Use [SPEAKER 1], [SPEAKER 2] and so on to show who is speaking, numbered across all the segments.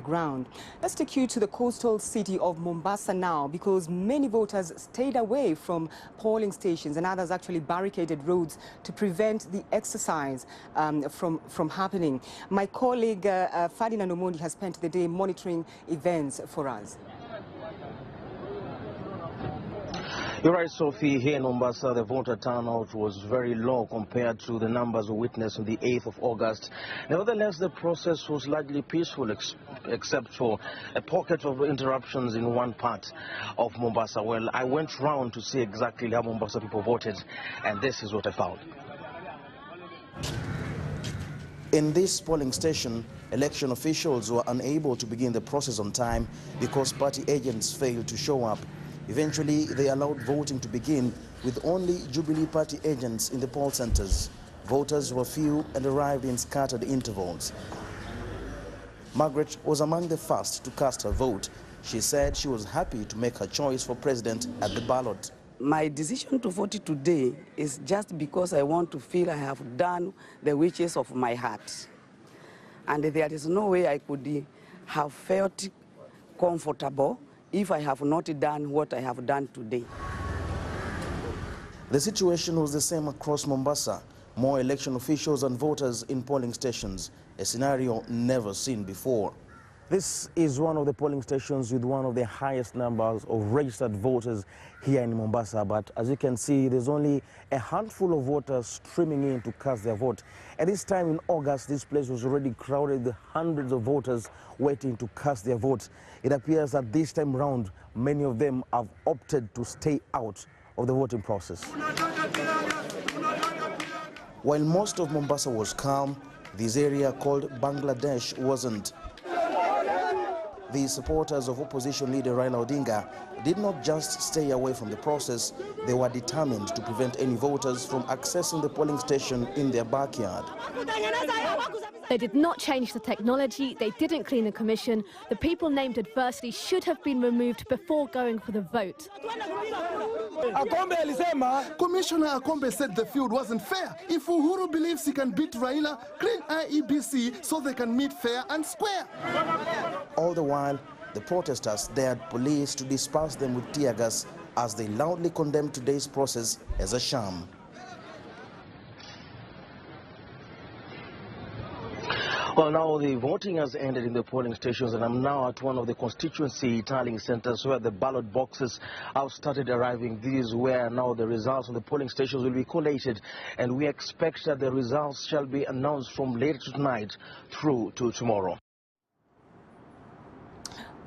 [SPEAKER 1] ground. Let's take you to the coastal city of Mombasa now, because many voters stayed away from polling stations and others actually barricaded roads to prevent the exercise from happening. My colleague Ferdinand Omondi has spent the day monitoring events for us.
[SPEAKER 2] You're right, Sophie. Here in Mombasa, the voter turnout was very low compared to the numbers we witnessed on the 8th of August. Nevertheless, the process was largely peaceful, except for a pocket of interruptions in one part of Mombasa. Well, I went round to see exactly how Mombasa people voted, and this is what I found. In this polling station, election officials were unable to begin the process on time because party agents failed to show up. Eventually, they allowed voting to begin with only Jubilee Party agents in the poll centers. Voters were few and arrived in scattered intervals. Margaret was among the first to cast her vote. She said she was happy to make her choice for president at the ballot.
[SPEAKER 3] My decision to vote today is just because I want to feel I have done the wishes of my heart. And there is no way I could have felt comfortable if I have not done what I have done today.
[SPEAKER 2] The situation was the same across Mombasa. More election officials and voters in polling stations, a scenario never seen before. This is one of the polling stations with one of the highest numbers of registered voters here in Mombasa. But as you can see, there's only a handful of voters streaming in to cast their vote. At this time in August, this place was already crowded with hundreds of voters waiting to cast their vote. It appears that this time round, many of them have opted to stay out of the voting process. While most of Mombasa was calm, this area called Bangladesh wasn't. The supporters of opposition leader Raila Odinga did not just stay away from the process, they were determined to prevent any voters from accessing the polling station in their backyard.
[SPEAKER 4] They did not change the technology, they didn't clean the commission. The people named adversely should have been removed before going for the vote.
[SPEAKER 5] Commissioner Akombe said the field wasn't fair. If Uhuru believes he can beat Raila, clean IEBC so they can meet fair and square.
[SPEAKER 2] All the while, the protesters dared police to disperse them with tear gas as they loudly condemned today's process as a sham. Well, now the voting has ended in the polling stations, and I'm now at one of the constituency tallying centers where the ballot boxes have started arriving. This is where now the results of the polling stations will be collated, and we expect that the results shall be announced from later tonight through to tomorrow.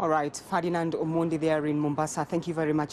[SPEAKER 1] All right, Ferdinand Omondi there in Mombasa. Thank you very much.